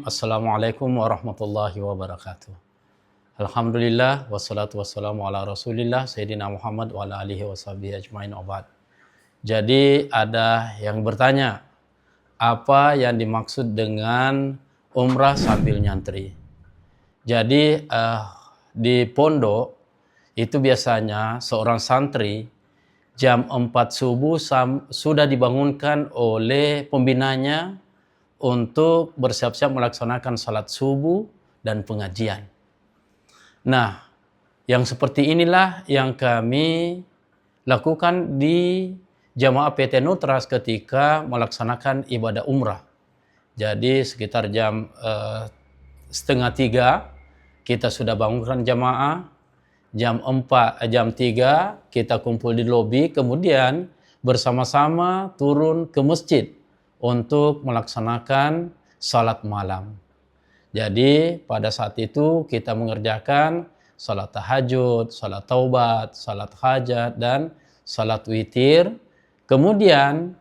Assalamualaikum warahmatullahi wabarakatuh. Alhamdulillah wassalatu wassalamu ala Rasulillah Sayyidina Muhammad wa ala alihi washabihi ajmain wabad. Jadi ada yang bertanya, apa yang dimaksud dengan umrah sambil nyantri? Jadi di pondok itu biasanya seorang santri jam 4 subuh sudah dibangunkan oleh pembinanya untuk bersiap-siap melaksanakan salat subuh dan pengajian. Nah, yang seperti inilah yang kami lakukan di Jamaah PT Nutras ketika melaksanakan ibadah umrah. Jadi sekitar jam 2:30 kita sudah bangunkan jamaah, jam 3 kita kumpul di lobi, kemudian bersama-sama turun ke masjid untuk melaksanakan salat malam. Jadi pada saat itu kita mengerjakan salat tahajud, salat taubat, salat hajat, dan salat witir. Kemudian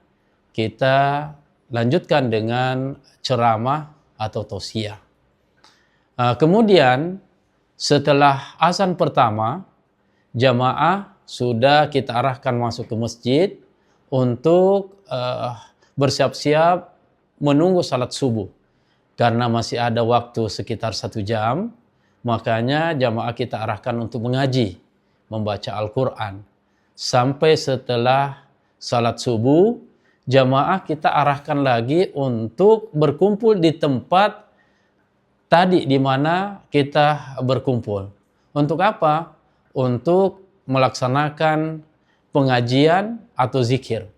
kita lanjutkan dengan ceramah atau tausiah. Kemudian setelah azan pertama, jamaah sudah kita arahkan masuk ke masjid untuk bersiap-siap menunggu salat subuh. Karena masih ada waktu sekitar 1 jam, makanya jamaah kita arahkan untuk mengaji, membaca Al-Quran. Sampai setelah salat subuh, jamaah kita arahkan lagi untuk berkumpul di tempat tadi di mana kita berkumpul. Untuk apa? Untuk melaksanakan pengajian atau zikir.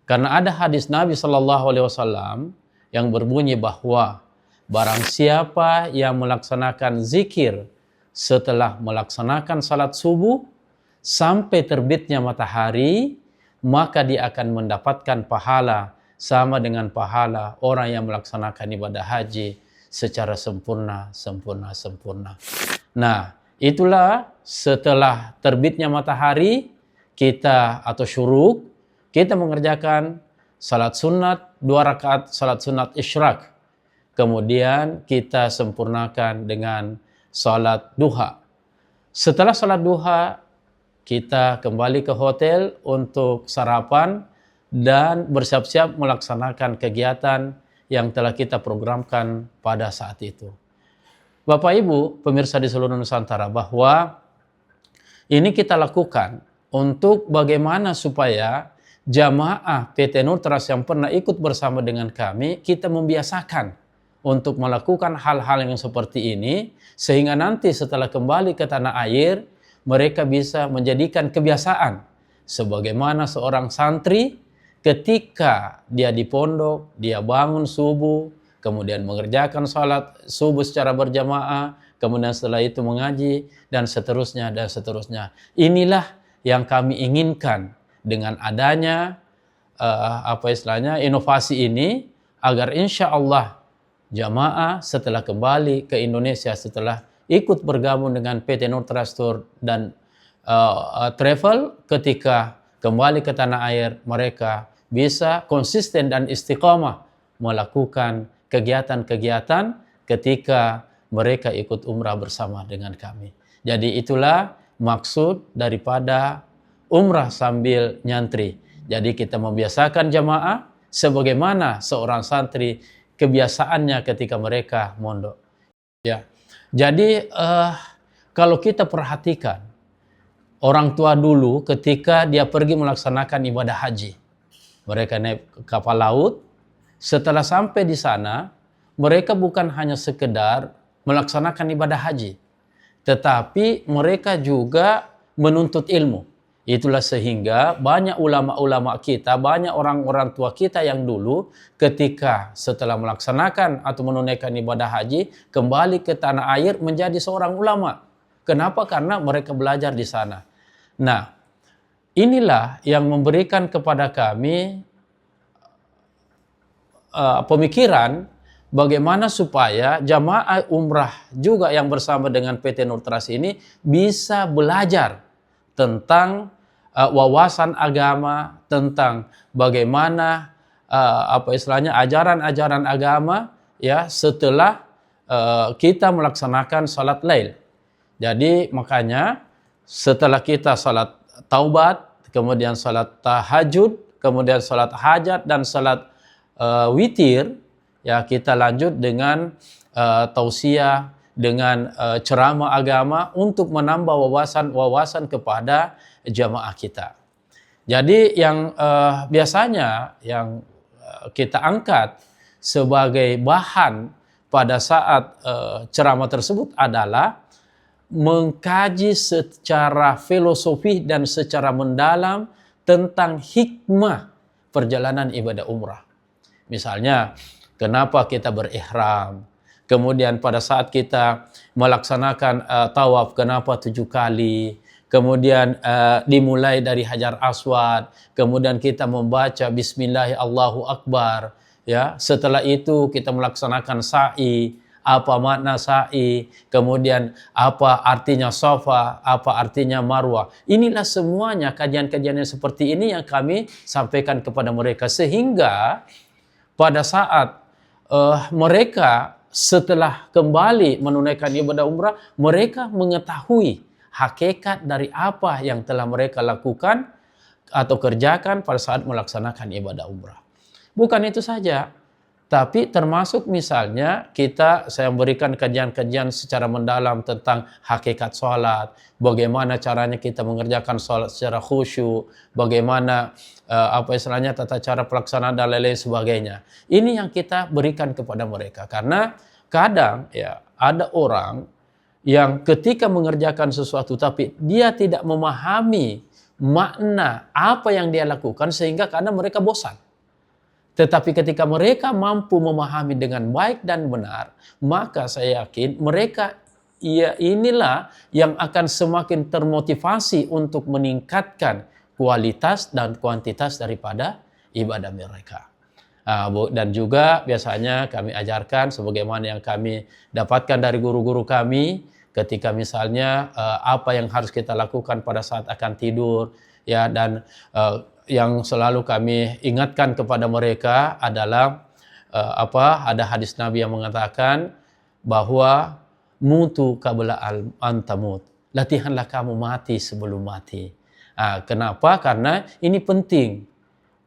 Karena ada hadis Nabi SAW yang berbunyi bahwa barang siapa yang melaksanakan zikir setelah melaksanakan salat subuh sampai terbitnya matahari, maka dia akan mendapatkan pahala sama dengan pahala orang yang melaksanakan ibadah haji secara sempurna. Nah, itulah setelah terbitnya matahari kita atau syuruk, kita mengerjakan salat sunat 2 rakaat salat sunat isyraq. Kemudian kita sempurnakan dengan salat duha. Setelah salat duha, kita kembali ke hotel untuk sarapan dan bersiap-siap melaksanakan kegiatan yang telah kita programkan pada saat itu. Bapak Ibu, pemirsa di seluruh Nusantara, bahwa ini kita lakukan untuk bagaimana supaya jamaah PT Nutras yang pernah ikut bersama dengan kami, kita membiasakan untuk melakukan hal-hal yang seperti ini, sehingga nanti setelah kembali ke tanah air, mereka bisa menjadikan kebiasaan. Sebagaimana seorang santri, ketika dia di pondok, dia bangun subuh, kemudian mengerjakan salat subuh secara berjamaah, kemudian setelah itu mengaji, dan seterusnya, dan seterusnya. Inilah yang kami inginkan dengan adanya inovasi ini, agar insya Allah jamaah setelah kembali ke Indonesia, setelah ikut bergabung dengan PT Nutras Tour dan Travel, ketika kembali ke tanah air, mereka bisa konsisten dan istiqamah melakukan kegiatan-kegiatan ketika mereka ikut umrah bersama dengan kami. Jadi itulah maksud daripada umrah sambil nyantri. Jadi kita membiasakan jamaah sebagaimana seorang santri kebiasaannya ketika mereka mondok. Ya. Jadi kalau kita perhatikan orang tua dulu ketika dia pergi melaksanakan ibadah haji, mereka naik kapal laut. Setelah sampai di sana, mereka bukan hanya sekedar melaksanakan ibadah haji, tetapi mereka juga menuntut ilmu. Itulah sehingga banyak ulama-ulama kita, banyak orang-orang tua kita yang dulu ketika setelah melaksanakan atau menunaikan ibadah haji, kembali ke tanah air menjadi seorang ulama. Kenapa? Karena mereka belajar di sana. Nah, inilah yang memberikan kepada kami pemikiran bagaimana supaya jamaah umrah juga yang bersama dengan PT Nutras ini bisa belajar tentang wawasan agama, tentang bagaimana ajaran-ajaran agama ya setelah kita melaksanakan salat lail. Jadi makanya setelah kita salat taubat, kemudian salat tahajud, kemudian salat hajat dan salat witir, ya kita lanjut dengan tausiah, dengan ceramah agama untuk menambah wawasan kepada jamaah kita. Jadi yang biasanya yang kita angkat sebagai bahan pada saat ceramah tersebut adalah mengkaji secara filosofi dan secara mendalam tentang hikmah perjalanan ibadah umrah. Misalnya, kenapa kita berihram? Kemudian pada saat kita melaksanakan tawaf, kenapa 7 kali? Kemudian dimulai dari Hajar Aswad, kemudian kita membaca Bismillah Allahu Akbar. Ya, setelah itu kita melaksanakan sa'i, apa makna sa'i, kemudian apa artinya Safa, apa artinya Marwah. Inilah semuanya kajian-kajian yang seperti ini yang kami sampaikan kepada mereka, sehingga pada saat mereka setelah kembali menunaikan ibadah umrah, mereka mengetahui hakikat dari apa yang telah mereka lakukan atau kerjakan pada saat melaksanakan ibadah umrah. Bukan itu saja, tapi termasuk misalnya saya memberikan kajian-kajian secara mendalam tentang hakikat sholat, bagaimana caranya kita mengerjakan sholat secara khusyuk, bagaimana tata cara pelaksanaan dan lain-lain sebagainya. Ini yang kita berikan kepada mereka, karena kadang ya ada orang yang ketika mengerjakan sesuatu tapi dia tidak memahami makna apa yang dia lakukan, sehingga kadang mereka bosan. Tetapi ketika mereka mampu memahami dengan baik dan benar, maka saya yakin mereka inilah yang akan semakin termotivasi untuk meningkatkan kualitas dan kuantitas daripada ibadah mereka. Dan juga biasanya kami ajarkan sebagaimana yang kami dapatkan dari guru-guru kami, ketika misalnya apa yang harus kita lakukan pada saat akan tidur, ya, dan yang selalu kami ingatkan kepada mereka adalah ada hadis Nabi yang mengatakan bahwa mutu qabla antamut, latihanlah kamu mati sebelum mati. Kenapa? Karena ini penting,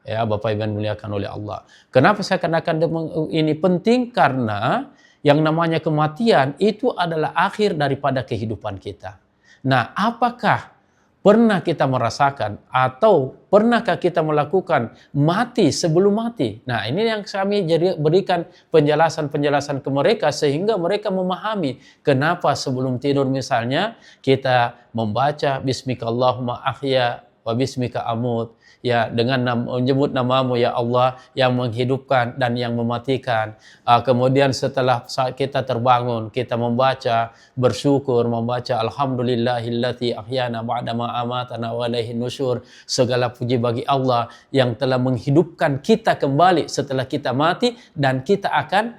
ya Bapak Ibu yang dimuliakan oleh Allah. Kenapa saya katakan ini penting? Karena yang namanya kematian itu adalah akhir daripada kehidupan kita. Nah, apakah pernah kita merasakan atau pernahkah kita melakukan mati sebelum mati? Nah, ini yang kami berikan penjelasan-penjelasan ke mereka, sehingga mereka memahami kenapa sebelum tidur misalnya kita membaca Bismikallahumma ahya wa bismika amut, ya, dengan menyebut namamu ya Allah yang menghidupkan dan yang mematikan. Kemudian setelah saat kita terbangun, kita membaca bersyukur, membaca alhamdulillahillati ahyana ba'dama amatana wa ilaihin nusyur. Segala puji bagi Allah yang telah menghidupkan kita kembali setelah kita mati, dan kita akan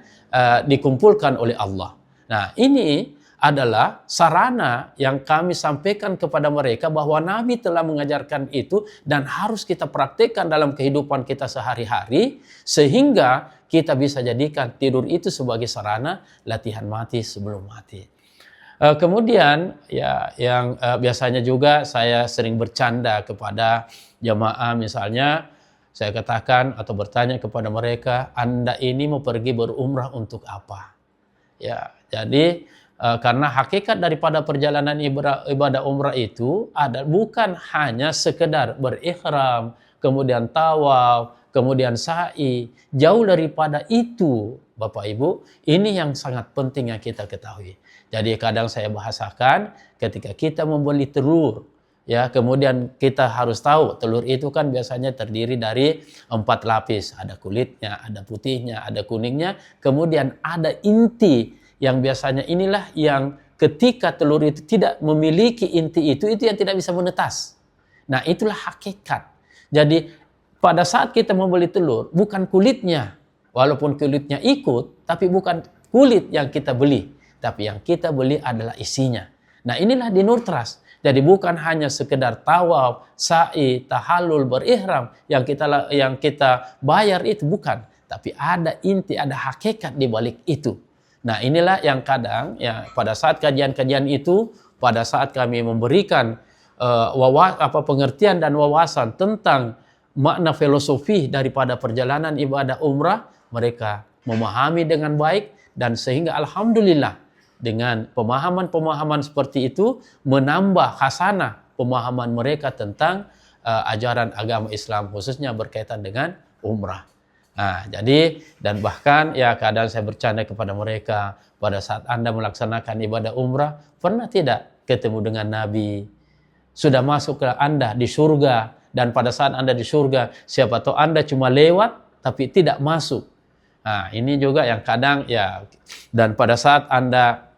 dikumpulkan oleh Allah. Nah, ini adalah sarana yang kami sampaikan kepada mereka bahwa Nabi telah mengajarkan itu dan harus kita praktekkan dalam kehidupan kita sehari-hari, sehingga kita bisa jadikan tidur itu sebagai sarana latihan mati sebelum mati. Kemudian ya yang biasanya juga saya sering bercanda kepada jamaah, misalnya saya katakan atau bertanya kepada mereka, Anda ini mau pergi berumrah untuk apa? Ya, jadi karena hakikat daripada perjalanan ibadah umrah itu bukan hanya sekedar berihram, kemudian tawaf, kemudian sa'i. Jauh daripada itu, Bapak Ibu, ini yang sangat penting yang kita ketahui. Jadi kadang saya bahasakan ketika kita membeli telur, ya, kemudian kita harus tahu telur itu kan biasanya terdiri dari 4 lapis. Ada kulitnya, ada putihnya, ada kuningnya, kemudian ada inti, yang biasanya inilah yang ketika telur itu tidak memiliki inti itu yang tidak bisa menetas. Nah, itulah hakikat. Jadi pada saat kita membeli telur, bukan kulitnya, walaupun kulitnya ikut, tapi bukan kulit yang kita beli, tapi yang kita beli adalah isinya. Nah, inilah di Nur Trust. Jadi bukan hanya sekedar tawaf, sa'i, tahallul, berihram yang kita bayar, itu bukan. tapi ada inti, ada hakikat di balik itu. Nah, inilah yang kadang ya pada saat kajian-kajian itu, pada saat kami memberikan pengertian dan wawasan tentang makna filosofi daripada perjalanan ibadah umrah, mereka memahami dengan baik, dan sehingga alhamdulillah dengan pemahaman-pemahaman seperti itu menambah khasanah pemahaman mereka tentang ajaran agama Islam, khususnya berkaitan dengan umrah. Nah, jadi dan bahkan ya kadang saya bercanda kepada mereka, pada saat Anda melaksanakan ibadah umrah, pernah tidak ketemu dengan Nabi? Sudah masuk ke Anda di surga, dan pada saat Anda di surga, siapa tahu Anda cuma lewat tapi tidak masuk. Nah, ini juga yang kadang ya, dan pada saat Anda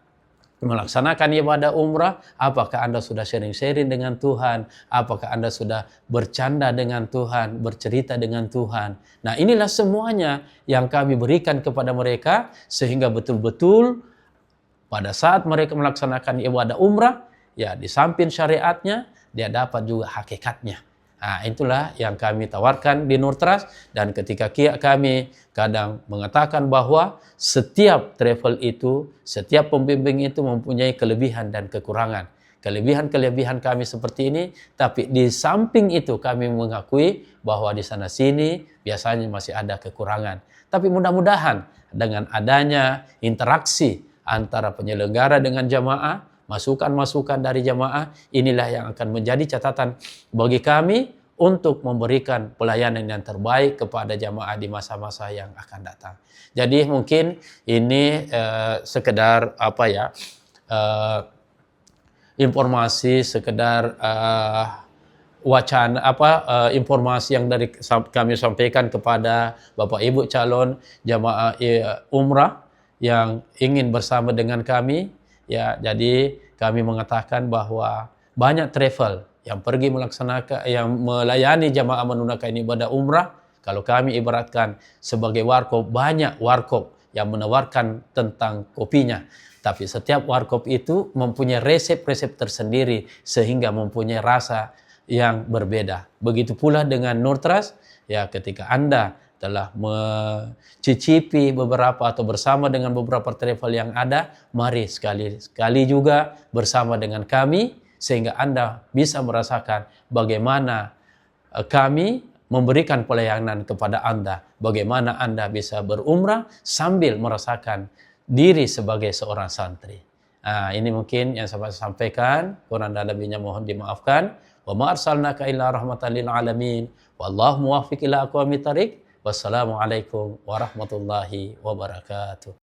melaksanakan ibadah umrah, apakah Anda sudah sharing-sharing dengan Tuhan? Apakah Anda sudah bercanda dengan Tuhan, bercerita dengan Tuhan? Nah, inilah semuanya yang kami berikan kepada mereka, sehingga betul-betul pada saat mereka melaksanakan ibadah umrah, ya di samping syariatnya, dia dapat juga hakikatnya. Nah, itulah yang kami tawarkan di Nur Trust, dan ketika kami kadang mengatakan bahwa setiap travel itu, setiap pembimbing itu mempunyai kelebihan dan kekurangan. Kelebihan-kelebihan kami seperti ini, tapi di samping itu kami mengakui bahwa di sana sini biasanya masih ada kekurangan. Tapi mudah-mudahan dengan adanya interaksi antara penyelenggara dengan jamaah, masukan-masukan dari jamaah, inilah yang akan menjadi catatan bagi kami untuk memberikan pelayanan yang terbaik kepada jamaah di masa-masa yang akan datang. Jadi mungkin ini sekedar informasi, sekedar wacana informasi yang dari kami sampaikan kepada Bapak Ibu calon jamaah umrah yang ingin bersama dengan kami. Ya, jadi kami mengatakan bahwa banyak travel yang pergi melaksanakan, yang melayani jamaah menunaikan ibadah umrah. Kalau kami ibaratkan sebagai warkop, banyak warkop yang menawarkan tentang kopinya. Tapi setiap warkop itu mempunyai resep-resep tersendiri sehingga mempunyai rasa yang berbeda. Begitu pula dengan Nur Trust, ya ketika Anda telah mencicipi beberapa atau bersama dengan beberapa travel yang ada, mari sekali-sekali juga bersama dengan kami, sehingga Anda bisa merasakan bagaimana kami memberikan pelayanan kepada Anda, bagaimana Anda bisa berumrah sambil merasakan diri sebagai seorang santri. Nah, ini mungkin yang saya sampaikan, kurang dan lebihnya mohon dimaafkan. Wa ma arsalnaka illa rahmatan lil alamin, wallahu muwaffiq ila aqwamit thariq. Wassalamualaikum warahmatullahi wabarakatuh.